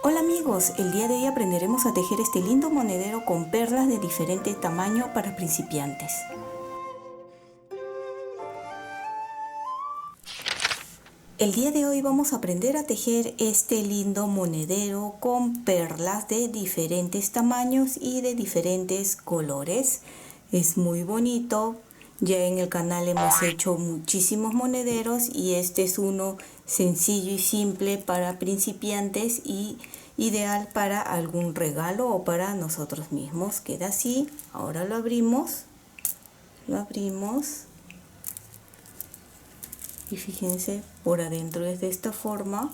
Hola amigos, el día de hoy aprenderemos a tejer este lindo monedero con perlas de diferente tamaño para principiantes. El día de hoy vamos a aprender a tejer este lindo monedero con perlas de diferentes tamaños y de diferentes colores. Es muy bonito. Ya en el canal hemos hecho muchísimos monederos y este es uno sencillo y simple para principiantes y ideal para algún regalo o para nosotros mismos. Queda así. Ahora lo abrimos. Y fíjense, por adentro es de esta forma.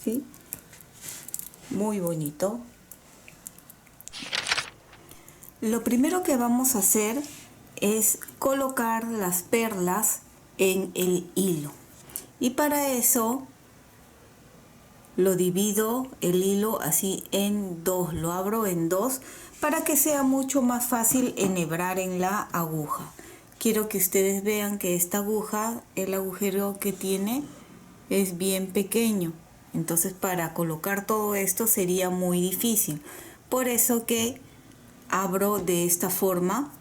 ¿Sí? Muy bonito. Lo primero que vamos a hacer es colocar las perlas en el hilo. Y para eso lo divido el hilo así en dos, lo abro en dos para que sea mucho más fácil enhebrar en la aguja. Quiero que ustedes vean que esta aguja, el agujero que tiene es bien pequeño. Entonces para colocar todo esto sería muy difícil. Por eso que abro de esta forma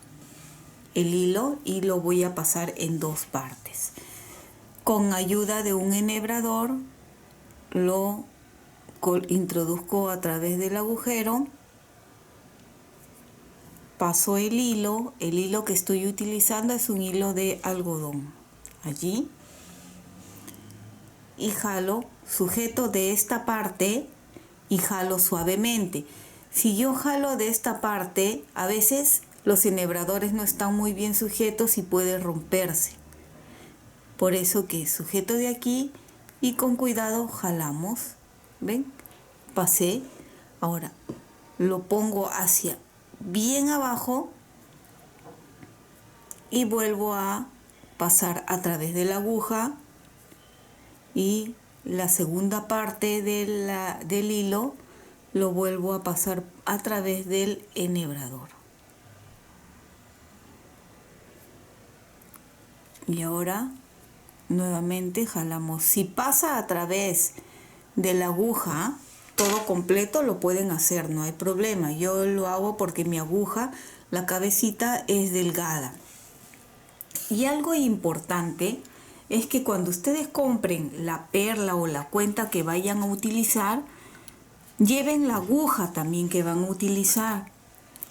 el hilo y lo voy a pasar en dos partes. Con ayuda de un enhebrador lo introduzco a través del agujero, paso el hilo que estoy utilizando es un hilo de algodón, allí, y jalo, sujeto de esta parte y jalo suavemente. Si yo jalo de esta parte, a veces los enhebradores no están muy bien sujetos y puede romperse. Por eso que sujeto de aquí y con cuidado jalamos. ¿Ven? Pasé. Ahora lo pongo hacia bien abajo y vuelvo a pasar a través de la aguja y la segunda parte del hilo lo vuelvo a pasar a través del enhebrador. Y ahora nuevamente jalamos. Si pasa a través de la aguja todo completo lo pueden hacer, no hay problema. Yo lo hago porque mi aguja, la cabecita es delgada. Y algo importante es que cuando ustedes compren la perla o la cuenta que vayan a utilizar, lleven la aguja también que van a utilizar.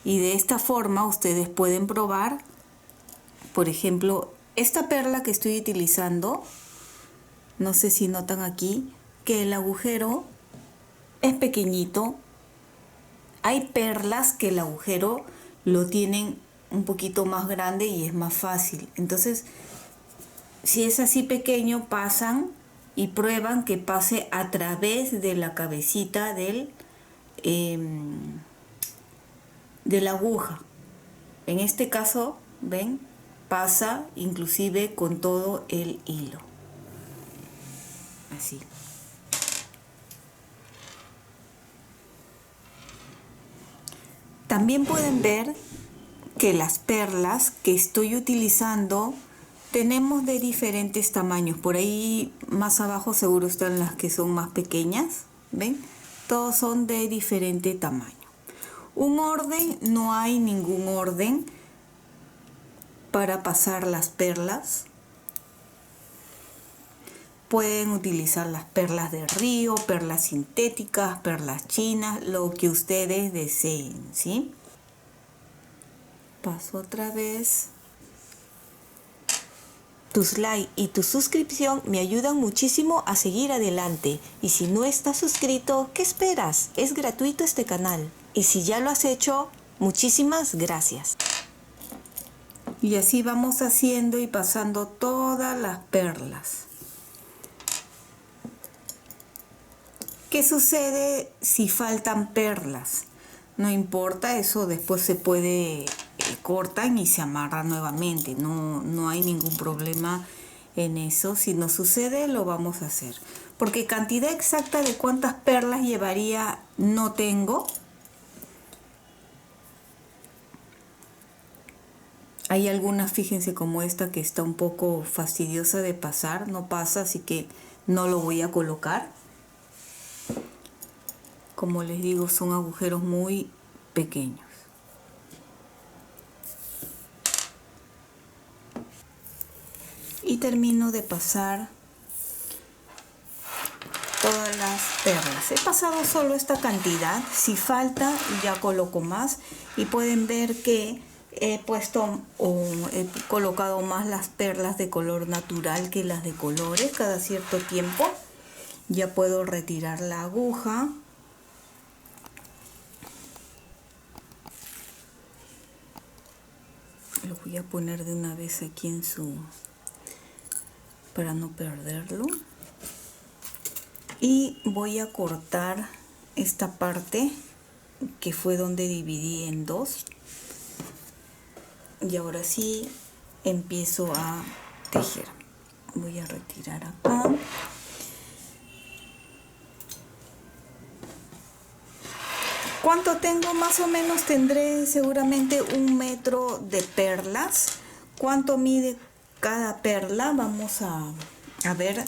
Y de esta forma ustedes pueden probar, por ejemplo, esta perla que estoy utilizando, no sé si notan aquí, que el agujero es pequeñito. Hay perlas que el agujero lo tienen un poquito más grande y es más fácil. Entonces, si es así pequeño, pasan y prueban que pase a través de la cabecita de la aguja. En este caso, ven, pasa inclusive con todo el hilo. Así. También pueden ver que las perlas que estoy utilizando tenemos de diferentes tamaños. Por ahí más abajo seguro están las que son más pequeñas. ¿Ven? Todos son de diferente tamaño. Un orden, no hay ningún orden para pasar las perlas. Pueden utilizar las perlas de río, perlas sintéticas, perlas chinas, lo que ustedes deseen, ¿sí? Paso otra vez. Tus likes y tu suscripción me ayudan muchísimo a seguir adelante. Y si no estás suscrito, ¿qué esperas? Es gratuito este canal. Y si ya lo has hecho, muchísimas gracias. Y así vamos haciendo y pasando todas las perlas. ¿Qué sucede si faltan perlas? No importa, eso después se puede cortan y se amarran nuevamente. No hay ningún problema en eso. Si no sucede, lo vamos a hacer. Porque cantidad exacta de cuántas perlas llevaría no tengo. Hay algunas, fíjense, como esta que está un poco fastidiosa de pasar. No pasa, así que no lo voy a colocar. como les digo, son agujeros muy pequeños. Y termino de pasar todas las perlas. He pasado solo esta cantidad. Si falta ya coloco más, y pueden ver que he puesto o he colocado más las perlas de color natural que las de colores. Cada cierto tiempo ya puedo retirar la aguja. Lo voy a poner de una vez aquí en su, para no perderlo. Y voy a cortar esta parte que fue donde dividí en dos. Y ahora sí empiezo a tejer. Voy a retirar acá. ¿Cuánto tengo? Más o menos tendré seguramente 1 metro de perlas. ¿Cuánto mide cada perla? Vamos a ver.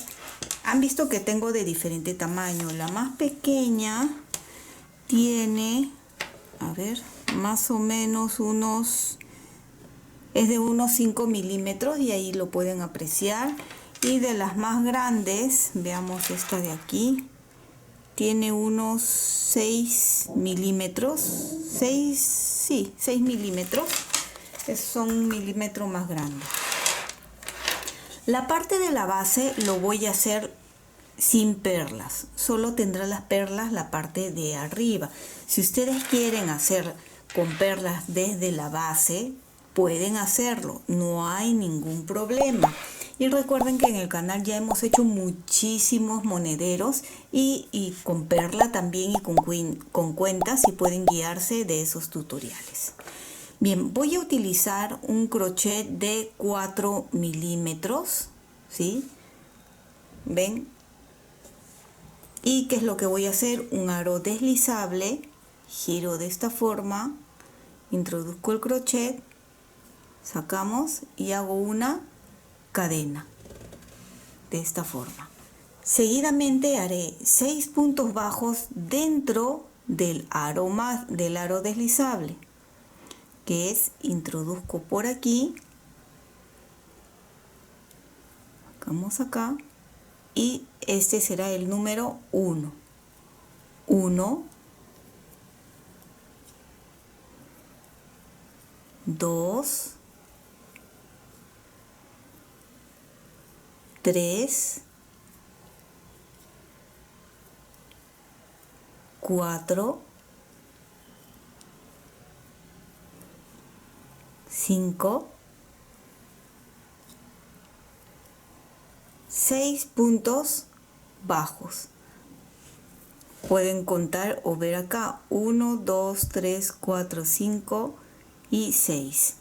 Han visto que tengo de diferente tamaño. La más pequeña tiene, a ver, más o menos es de unos 5 milímetros, y ahí lo pueden apreciar. Y de las más grandes, veamos esta de aquí, tiene unos 6 milímetros. 6 milímetros. Son 1 milímetro más grande. La parte de la base lo voy a hacer sin perlas. Solo tendrá las perlas la parte de arriba. Si ustedes quieren hacer con perlas desde la base, pueden hacerlo. No hay ningún problema. Y recuerden que en el canal ya hemos hecho muchísimos monederos y con perla también, y con cuentas, y pueden guiarse de esos tutoriales. Bien, voy a utilizar un crochet de 4 milímetros, ¿sí? ¿Ven? ¿Y qué es lo que voy a hacer? Un aro deslizable, giro de esta forma, introduzco el crochet, sacamos y hago una cadena de esta forma. Seguidamente haré 6 puntos bajos dentro del aro deslizable, que es, introduzco por aquí, sacamos acá, y este será el número 1. 1, 2, 3, 4, 5, 6 puntos bajos. Pueden contar o ver acá 1, 2, 3, 4, 5 y 6.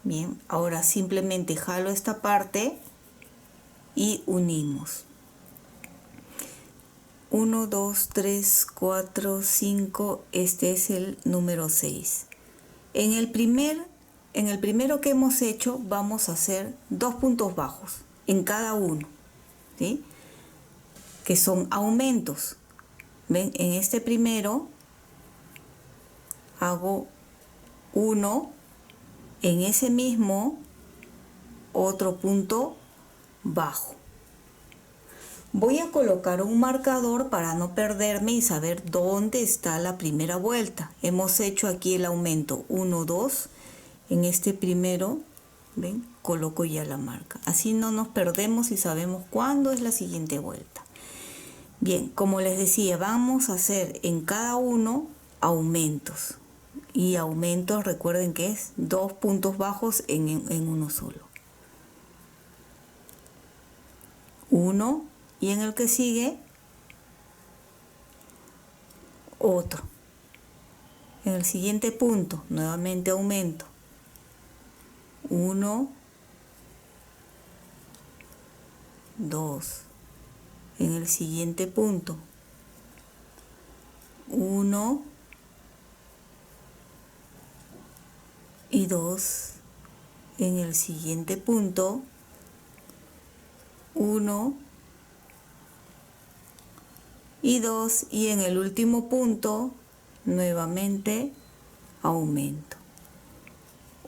Bien, ahora simplemente jalo esta parte y unimos. 1, 2, 3, 4, 5, este es el número 6. En el primero que hemos hecho vamos a hacer 2 puntos bajos en cada uno, ¿sí? Que son aumentos. ¿Ven? En este primero hago 1, en ese mismo otro punto bajo. Voy a colocar un marcador para no perderme y saber dónde está la primera vuelta. Hemos hecho aquí el aumento 1, 2. En este primero, ¿ven? Coloco ya la marca. Así no nos perdemos y sabemos cuándo es la siguiente vuelta. Bien, como les decía, vamos a hacer en cada uno aumentos. Y aumentos, recuerden que es 2 puntos bajos en uno solo. 1, y en el que sigue otro. En el siguiente punto, nuevamente aumento. 1, 2. En el siguiente punto, 1 y 2. En el siguiente punto, 1 y 2, y en el último punto nuevamente aumento,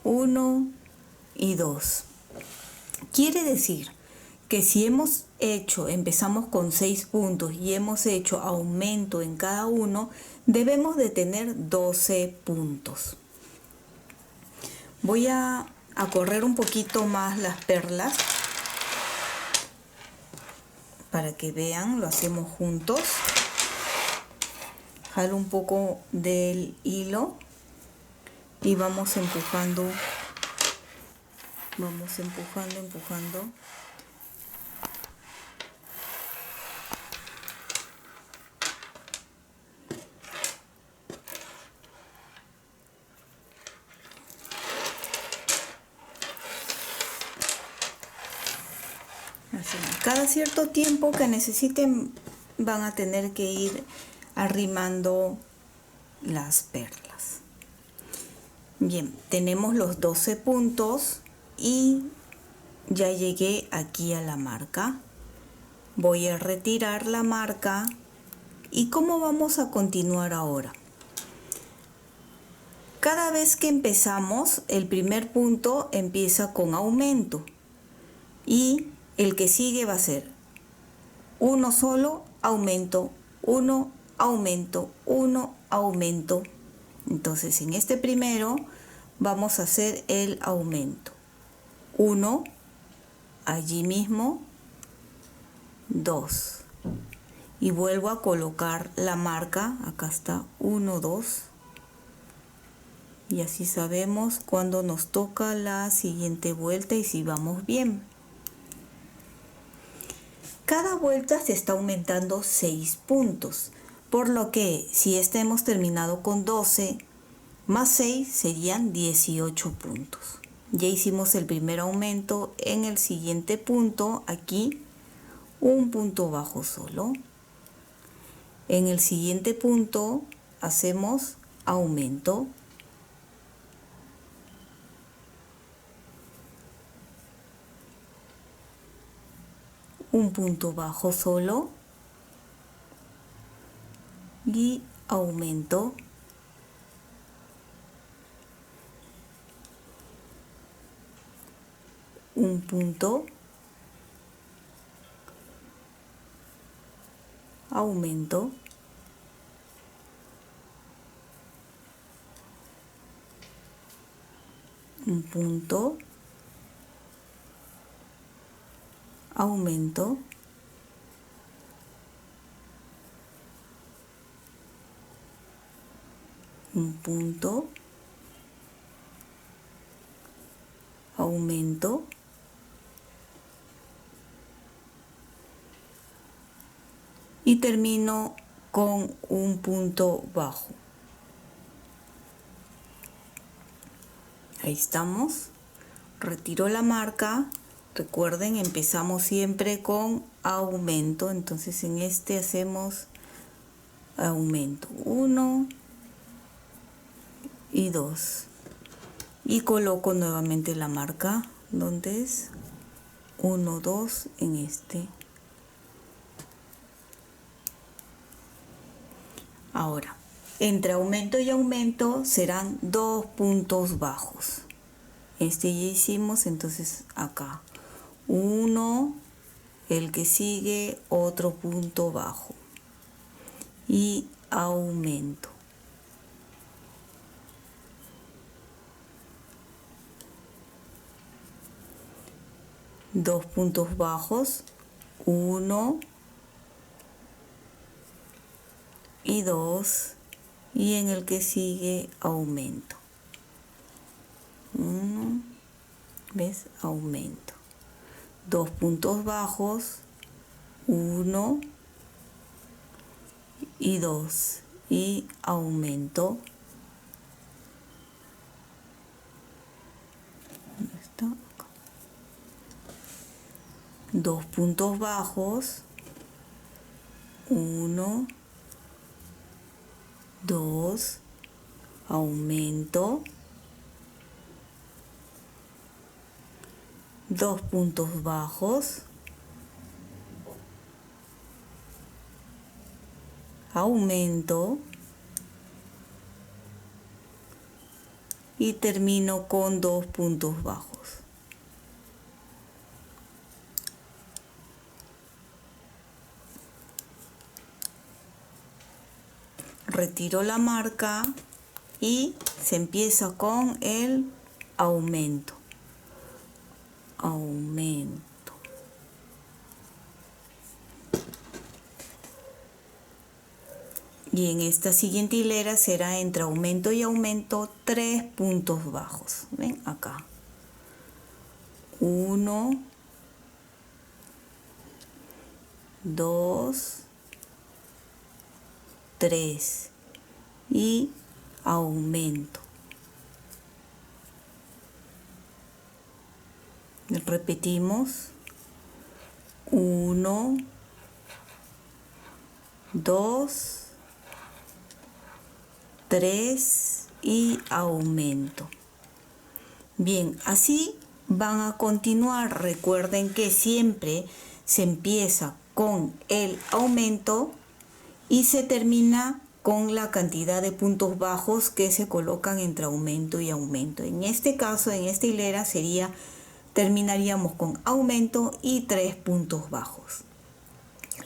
1 y 2. Quiere decir que si empezamos con 6 puntos y hemos hecho aumento en cada uno, debemos de tener 12 puntos. Voy a correr un poquito más las perlas para que vean, lo hacemos juntos. Jalo un poco del hilo y vamos empujando. Vamos empujando. Así. Cada cierto tiempo que necesiten van a tener que ir arrimando las perlas. Bien, tenemos los 12 puntos y ya llegué aquí a la marca. Voy a retirar la marca. ¿Y cómo vamos a continuar ahora? Cada vez que empezamos, el primer punto empieza con aumento y el que sigue va a ser uno solo, aumento, 1, aumento, 1, aumento. Entonces en este primero vamos a hacer el aumento. 1, allí mismo, 2. Y vuelvo a colocar la marca, acá está, 1, 2. Y así sabemos cuándo nos toca la siguiente vuelta y si vamos bien. Cada vuelta se está aumentando 6 puntos, por lo que si hemos terminado con 12, más 6 serían 18 puntos. Ya hicimos el primer aumento. En el siguiente punto, aquí, un punto bajo solo. En el siguiente punto hacemos aumento. Un punto bajo solo y aumento. Un punto, aumento, un punto, aumento, un punto, aumento, y termino con un punto bajo. Ahí estamos. Retiro la marca. Recuerden, empezamos siempre con aumento. Entonces en este hacemos aumento 1 y 2. Y coloco nuevamente la marca donde es 1, 2 en este. Ahora, entre aumento y aumento serán 2 puntos bajos. Este ya hicimos, entonces acá 1, el que sigue otro punto bajo y aumento. Dos puntos bajos, 1 y 2, y en el que sigue aumento. 1, ¿ves? Aumento. 2 puntos bajos, 1 y 2, y aumento. ¿Dónde está? Acá. 2 puntos bajos, 1, 2, aumento, 2 puntos bajos, aumento y termino con 2 puntos bajos. Retiro la marca y se empieza con el aumento. Y en esta siguiente hilera será entre aumento y aumento 3 puntos bajos. ¿Ven? Acá. 1, 2, 3 y aumento. Repetimos. 1, 2, 3 y aumento. Bien, así van a continuar. Recuerden que siempre se empieza con el aumento y se termina con la cantidad de puntos bajos que se colocan entre aumento y aumento. En este caso, en esta hilera terminaríamos con aumento y 3 puntos bajos.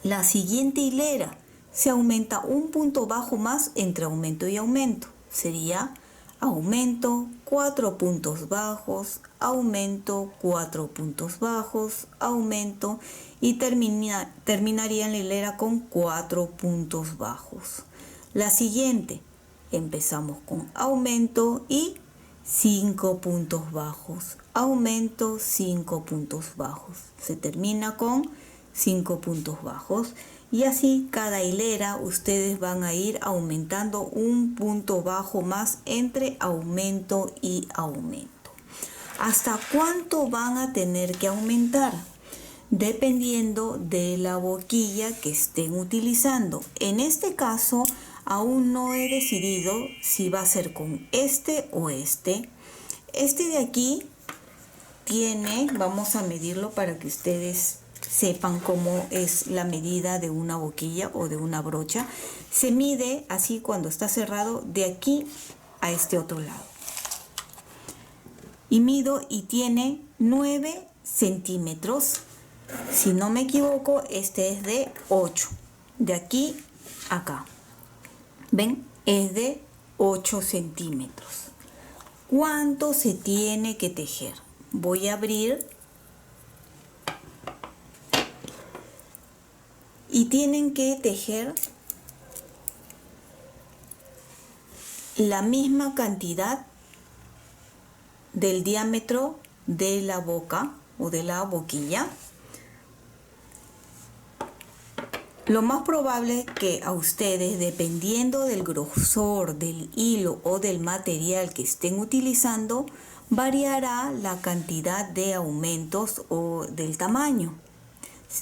La siguiente hilera se aumenta un punto bajo más entre aumento y aumento. Sería aumento, 4 puntos bajos, aumento, 4 puntos bajos, aumento y terminaría en la hilera con 4 puntos bajos. La siguiente, empezamos con aumento y 5 puntos bajos, aumento, 5 puntos bajos. Se termina con 5 puntos bajos. Y así cada hilera ustedes van a ir aumentando un punto bajo más entre aumento y aumento. ¿Hasta cuánto van a tener que aumentar? Dependiendo de la boquilla que estén utilizando. En este caso aún no he decidido si va a ser con este o este. Este de aquí tiene, vamos a medirlo para que ustedes sepan cómo es la medida de una boquilla o de una brocha. Se mide así cuando está cerrado de aquí a este otro lado. Y mido y tiene 9 centímetros. Si no me equivoco, este es de 8. De aquí a acá. ¿Ven? Es de 8 centímetros. ¿Cuánto se tiene que tejer? Voy a abrir. Y tienen que tejer la misma cantidad del diámetro de la boca o de la boquilla. Lo más probable que a ustedes, dependiendo del grosor del hilo o del material que estén utilizando, variará la cantidad de aumentos o del tamaño.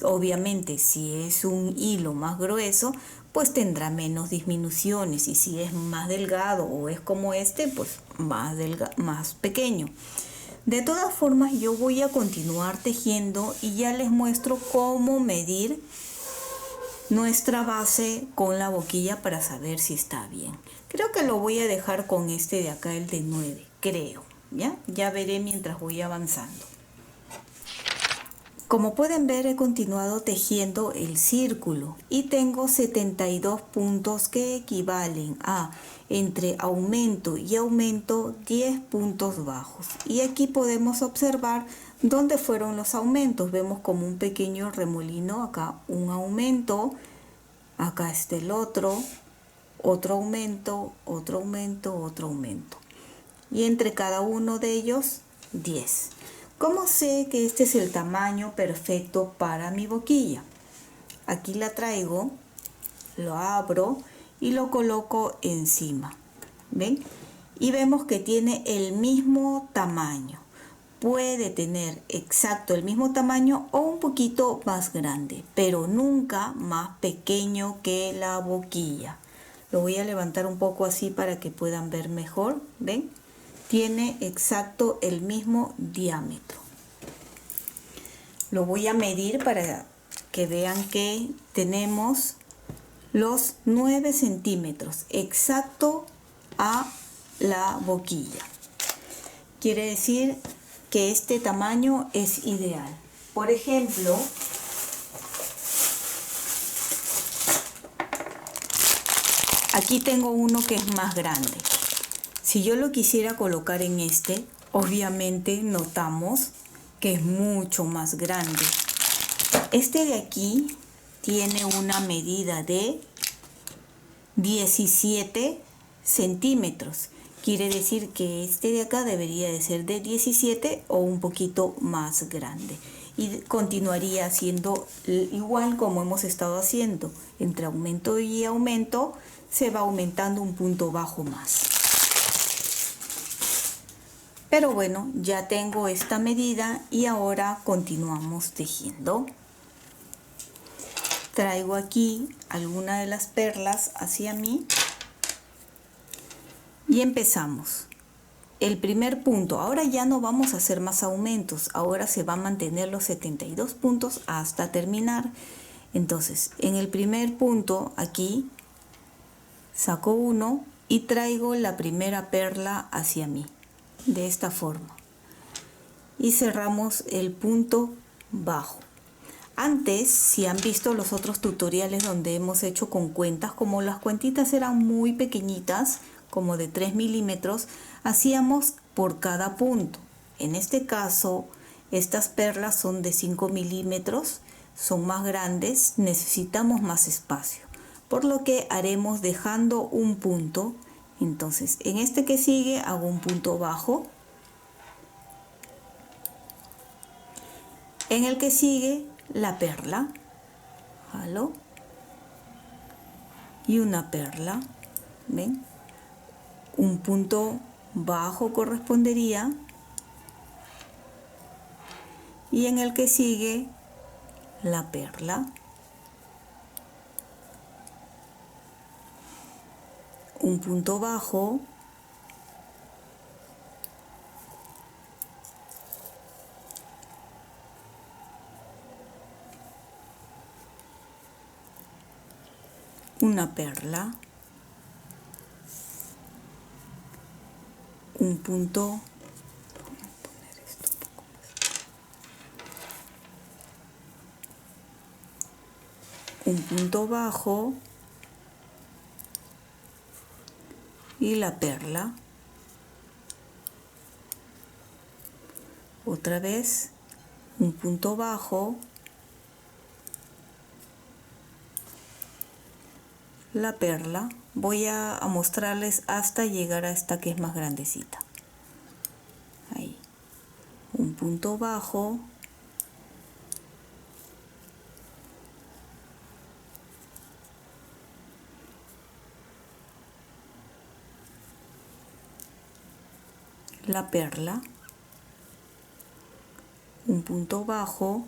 Obviamente, si es un hilo más grueso, pues tendrá menos disminuciones, y si es más delgado o es como este, pues más pequeño. De todas formas, yo voy a continuar tejiendo y ya les muestro cómo medir nuestra base con la boquilla para saber si está bien. Creo que lo voy a dejar con este de acá, el de 9, creo. Ya veré mientras voy avanzando. Como pueden ver, he continuado tejiendo el círculo y tengo 72 puntos que equivalen a, entre aumento y aumento, 10 puntos bajos. Y aquí podemos observar dónde fueron los aumentos. Vemos como un pequeño remolino, acá un aumento, acá está el otro aumento, otro aumento, otro aumento. Y entre cada uno de ellos, 10. ¿Cómo sé que este es el tamaño perfecto para mi boquilla? Aquí la traigo, lo abro y lo coloco encima. ¿Ven? Y vemos que tiene el mismo tamaño. Puede tener exacto el mismo tamaño o un poquito más grande, pero nunca más pequeño que la boquilla. Lo voy a levantar un poco así para que puedan ver mejor. ¿Ven? Tiene exacto el mismo diámetro. Lo voy a medir para que vean que tenemos los 9 centímetros, exacto a la boquilla. Quiere decir que este tamaño es ideal. Por ejemplo, aquí tengo uno que es más grande. Si yo lo quisiera colocar en este, obviamente notamos que es mucho más grande. Este de aquí tiene una medida de 17 centímetros. Quiere decir que este de acá debería de ser de 17 o un poquito más grande. Y continuaría siendo igual como hemos estado haciendo. Entre aumento y aumento se va aumentando un punto bajo más. Pero bueno, ya tengo esta medida y ahora continuamos tejiendo. Traigo aquí alguna de las perlas hacia mí y empezamos. El primer punto, ahora ya no vamos a hacer más aumentos, ahora se va a mantener los 72 puntos hasta terminar. Entonces, en el primer punto, aquí, saco uno y traigo la primera perla hacia mí, de esta forma. Y cerramos el punto bajo. Antes, si han visto los otros tutoriales donde hemos hecho con cuentas, como las cuentitas eran muy pequeñitas, como de 3 milímetros, hacíamos por cada punto. En este caso, estas perlas son de 5 milímetros, son más grandes, necesitamos más espacio, por lo que haremos dejando un punto. Entonces, en este que sigue hago un punto bajo, en el que sigue la perla, jalo y una perla, ¿ven? Un punto bajo correspondería y en el que sigue la perla, un punto bajo, una perla, un punto, un punto bajo y la perla, otra vez un punto bajo, la perla. Voy a mostrarles hasta llegar a esta que es más grandecita. Ahí, un punto bajo, la perla, un punto bajo,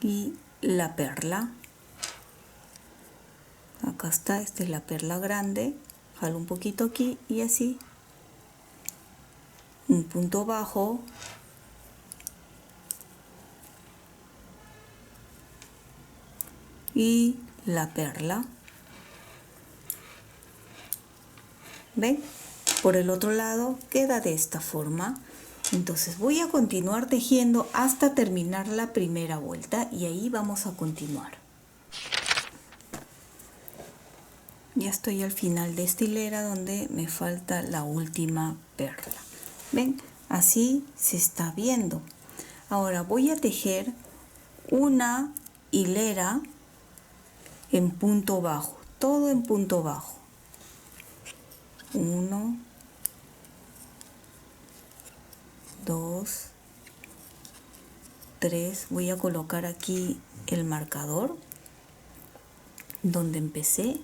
y la perla. Acá está, esta es la perla grande, jalo un poquito aquí y así, un punto bajo, y la perla. ¿Ven? Por el otro lado queda de esta forma. Entonces voy a continuar tejiendo hasta terminar la primera vuelta y ahí vamos a continuar. Ya estoy al final de esta hilera donde me falta la última perla. ¿Ven? Así se está viendo. Ahora voy a tejer una hilera en punto bajo, todo en punto bajo. 1, 2, 3. Voy a colocar aquí el marcador donde empecé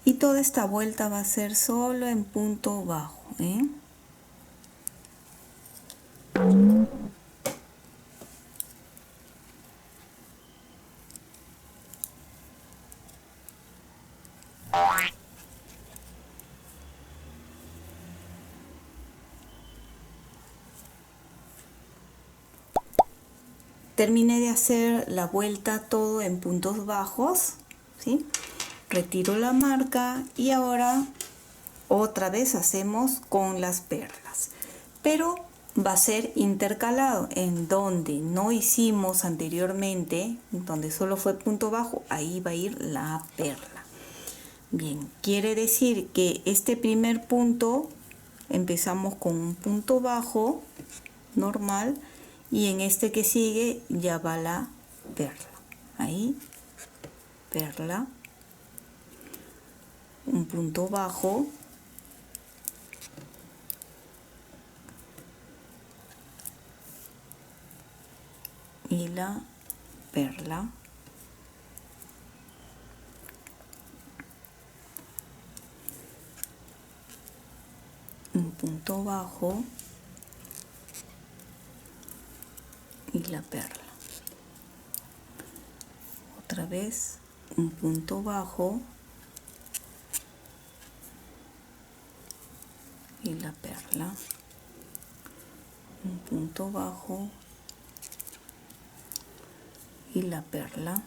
y toda esta vuelta va a ser solo en punto bajo, ¿eh? terminé de hacer la vuelta todo en puntos bajos, ¿sí? Retiro la marca y ahora otra vez hacemos con las perlas, pero va a ser intercalado. En donde no hicimos anteriormente, donde solo fue punto bajo, ahí va a ir la perla. Bien, quiere decir que este primer punto empezamos con un punto bajo normal y en este que sigue ya va la perla. Ahí, perla, un punto bajo, y la perla, un punto bajo y la perla, otra vez un punto bajo y la perla, un punto bajo y la perla,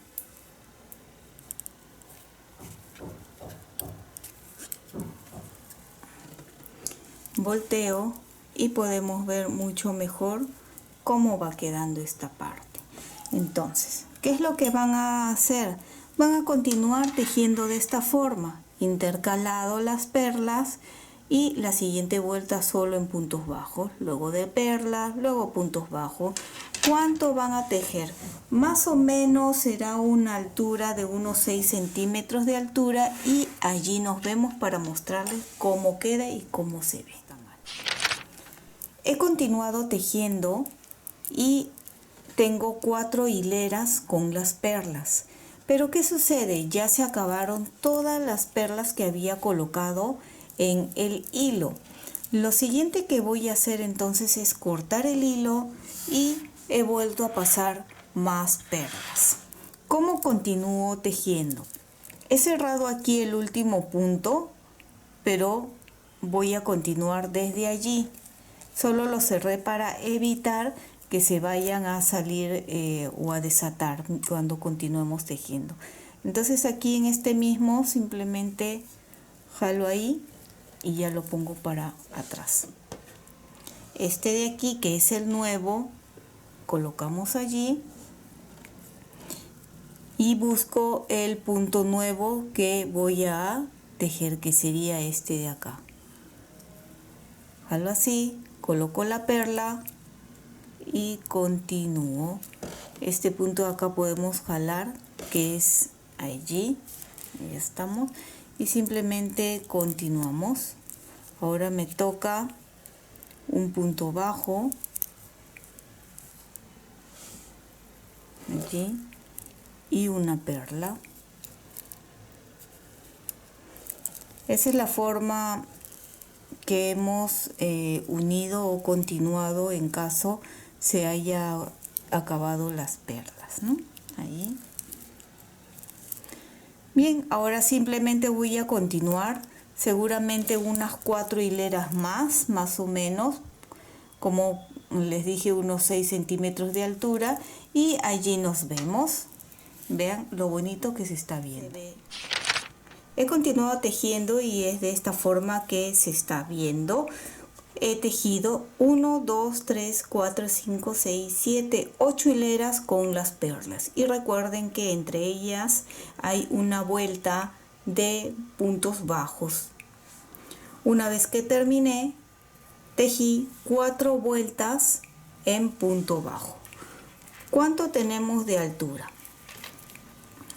volteo y podemos ver mucho mejor cómo va quedando esta parte. Entonces, ¿qué es lo que van a hacer? Van a continuar tejiendo de esta forma, intercalado las perlas y la siguiente vuelta solo en puntos bajos, luego de perlas, luego puntos bajos. ¿Cuánto van a tejer? Más o menos será una altura de unos 6 centímetros de altura y allí nos vemos para mostrarles cómo queda y cómo se ve. He continuado tejiendo y tengo 4 hileras con las perlas. Pero ¿qué sucede? Ya se acabaron todas las perlas que había colocado en el hilo. Lo siguiente que voy a hacer entonces es cortar el hilo y he vuelto a pasar más perlas. ¿Cómo continúo tejiendo? He cerrado aquí el último punto, pero voy a continuar desde allí. Solo lo cerré para evitar que se vayan a salir o a desatar cuando continuemos tejiendo. Entonces aquí en este mismo simplemente jalo ahí y ya lo pongo para atrás. Este de aquí, que es el nuevo, colocamos allí y busco el punto nuevo que voy a tejer, que sería este de acá. Jalo así, coloco la perla y continúo. Este punto de acá podemos jalar, que es allí, ya estamos, y simplemente continuamos. Ahora me toca un punto bajo allí y una perla. Esa es la forma que hemos unido o continuado en caso se haya acabado las perlas, ¿no? Ahí. Bien, ahora simplemente voy a continuar seguramente unas 4 hileras más o menos, como les dije, unos 6 centímetros de altura, y allí nos vemos. Vean lo bonito que se está viendo. He continuado tejiendo y es de esta forma que se está viendo. He tejido 1, 2, 3, 4, 5, 6, 7, 8 hileras con las perlas. Y recuerden que entre ellas hay una vuelta de puntos bajos. Una vez que terminé, tejí 4 vueltas en punto bajo. ¿Cuánto tenemos de altura?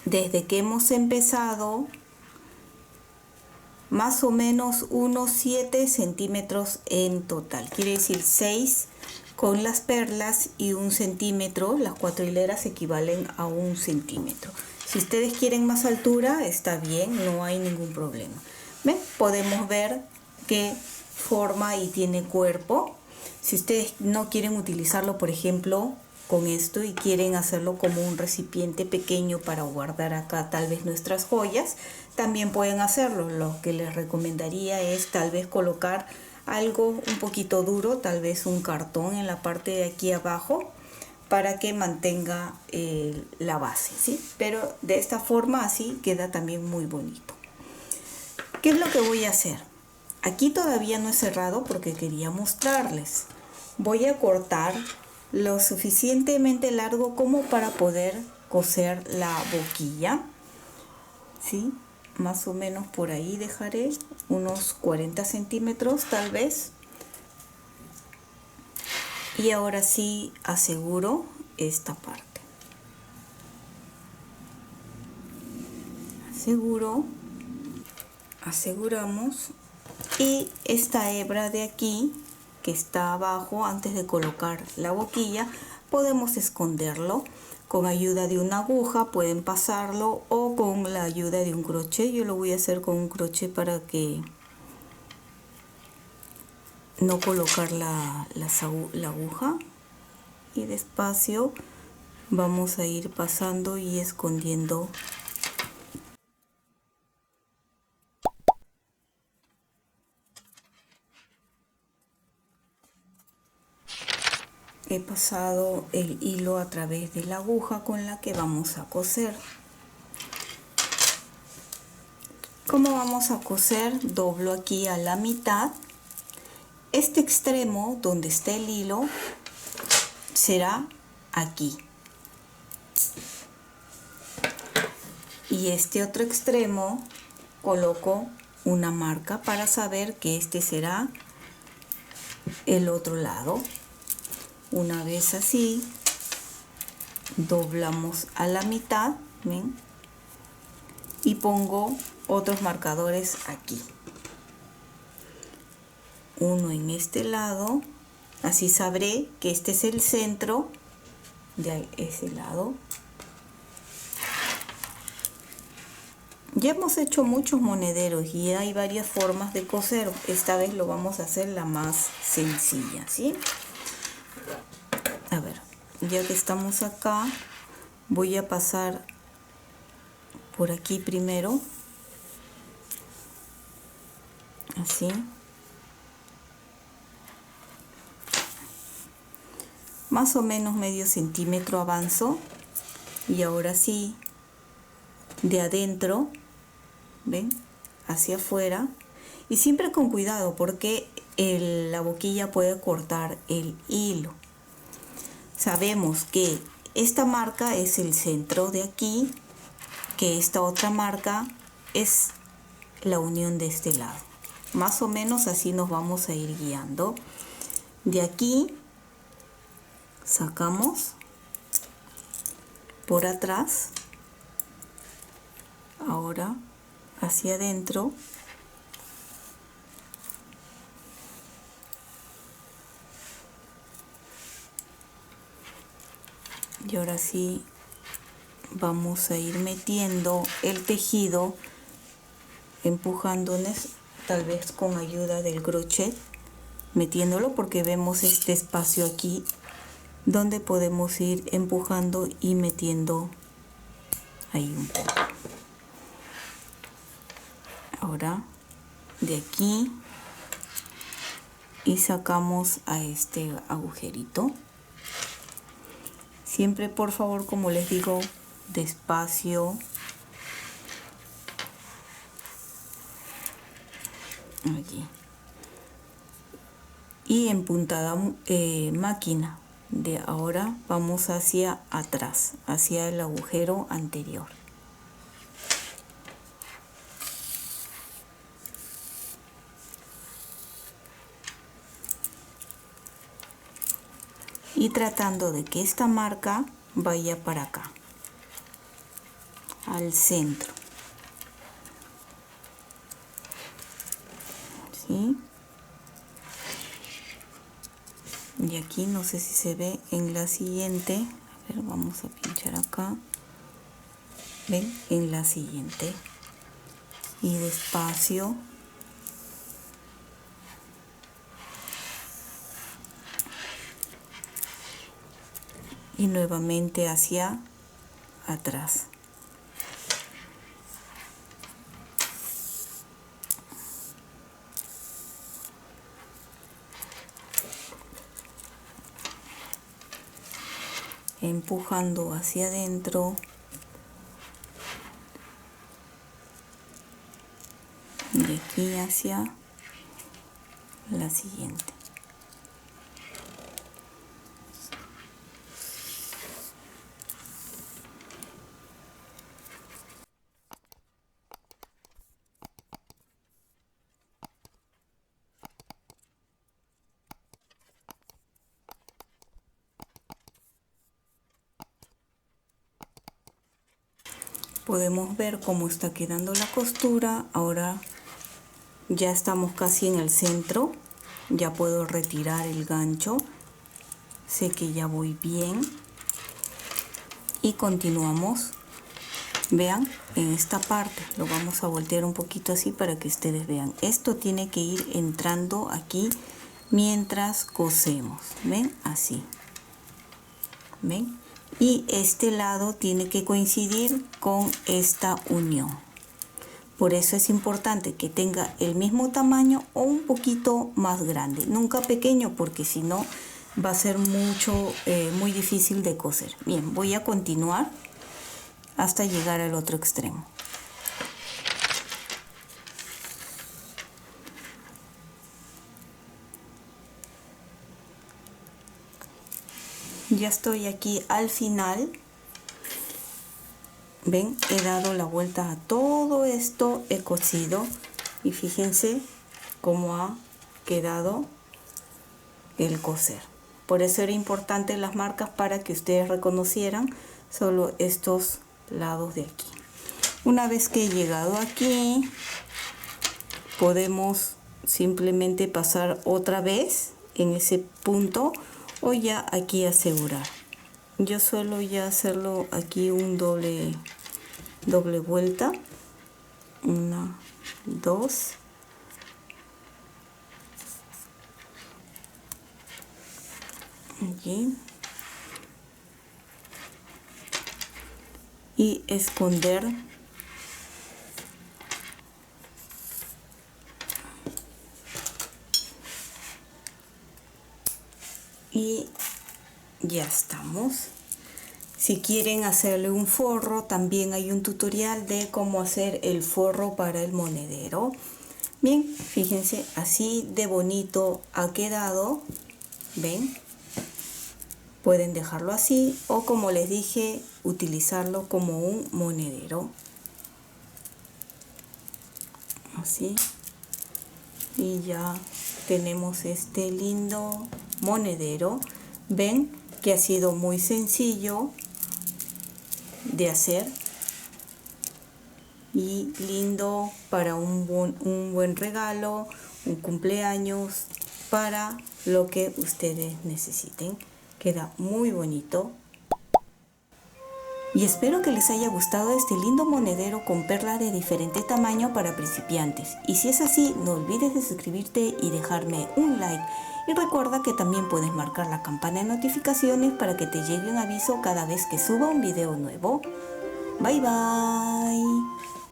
Desde que hemos empezado, más o menos unos 7 centímetros en total. Quiere decir 6 con las perlas y 1 centímetro. Las 4 hileras equivalen a 1 centímetro. Si ustedes quieren más altura, está bien, no hay ningún problema. ¿Ven? Podemos ver qué forma y tiene cuerpo. Si ustedes no quieren utilizarlo, por ejemplo, con esto y quieren hacerlo como un recipiente pequeño para guardar acá tal vez nuestras joyas, también pueden hacerlo. Lo que les recomendaría es tal vez colocar algo un poquito duro, tal vez un cartón en la parte de aquí abajo, para que mantenga la base, ¿sí? Pero de esta forma así queda también muy bonito. ¿Qué es lo que voy a hacer? Aquí todavía no he cerrado porque quería mostrarles. Voy a cortar lo suficientemente largo como para poder coser la boquilla, ¿sí? Más o menos por ahí dejaré unos 40 centímetros tal vez. Y ahora sí aseguro esta parte. Aseguramos, y esta hebra de aquí que está abajo, antes de colocar la boquilla, podemos esconderlo con ayuda de una aguja, pueden pasarlo, o con la ayuda de un crochet. Yo lo voy a hacer con un crochet para que no colocar la aguja, y despacio vamos a ir pasando y escondiendo. He pasado el hilo a través de la aguja con la que vamos a coser. ¿Cómo vamos a coser? Doblo aquí a la mitad. Este extremo donde está el hilo será aquí. Y este otro extremo coloco una marca para saber que este será el otro lado. Una vez así, doblamos a la mitad, ¿ven? Y pongo otros marcadores aquí. Uno en este lado, así sabré que este es el centro de ese lado. Ya hemos hecho muchos monederos y hay varias formas de coser. Esta vez lo vamos a hacer la más sencilla, ¿sí? A ver, ya que estamos acá, voy a pasar por aquí primero, así. Más o menos medio centímetro avanzo, y ahora sí, de adentro, ¿ven? Hacia afuera, y siempre con cuidado porque la boquilla puede cortar el hilo. Sabemos que esta marca es el centro de aquí, que esta otra marca es la unión de este lado. Más o menos así nos vamos a ir guiando. De aquí sacamos por atrás, ahora hacia adentro, y ahora sí vamos a ir metiendo el tejido, empujándonos, tal vez con ayuda del crochet, metiéndolo porque vemos este espacio aquí donde podemos ir empujando y metiendo ahí un poco. Ahora de aquí, y sacamos a este agujerito. Siempre, por favor, como les digo, despacio. Allí. Y en puntada máquina. De ahora vamos hacia atrás, hacia el agujero anterior. Y tratando de que esta marca vaya para acá, al centro. ¿Sí? Y aquí no sé si se ve en la siguiente. A ver, vamos a pinchar acá. ¿Ven? En la siguiente. Y despacio. Y nuevamente hacia atrás. empujando hacia adentro. De aquí hacia la siguiente. Podemos ver cómo está quedando la costura. Ahora ya estamos casi en el centro. Ya puedo retirar el gancho. Sé que ya voy bien. Y continuamos. Vean, en esta parte lo vamos a voltear un poquito así para que ustedes vean. Esto tiene que ir entrando aquí mientras cosemos. ¿Ven? Así. ¿Ven? Y este lado tiene que coincidir con esta unión. Por eso es importante que tenga el mismo tamaño o un poquito más grande. Nunca pequeño, porque si no va a ser muy difícil de coser. Bien, voy a continuar hasta llegar al otro extremo. Ya estoy aquí al final. Ven, he dado la vuelta a todo esto, he cosido y fíjense cómo ha quedado el coser. Por eso era importante las marcas, para que ustedes reconocieran solo estos lados de aquí. Una vez que he llegado aquí, podemos simplemente pasar otra vez en ese punto o ya aquí asegurar. Yo suelo ya hacerlo aquí un doble vuelta, 1, 2, aquí, y esconder y ya estamos. Si quieren hacerle un forro, también hay un tutorial de cómo hacer el forro para el monedero. Bien, fíjense, así de bonito ha quedado. ¿Ven? Pueden dejarlo así o, como les dije, utilizarlo como un monedero. Así. Y ya tenemos este lindo monedero. Ven que ha sido muy sencillo de hacer y lindo para un buen regalo, un cumpleaños, para lo que ustedes necesiten. Queda muy bonito. Y espero que les haya gustado este lindo monedero con perlas de diferente tamaño para principiantes. Y si es así, no olvides de suscribirte y dejarme un like. Y recuerda que también puedes marcar la campana de notificaciones para que te llegue un aviso cada vez que suba un video nuevo. Bye bye.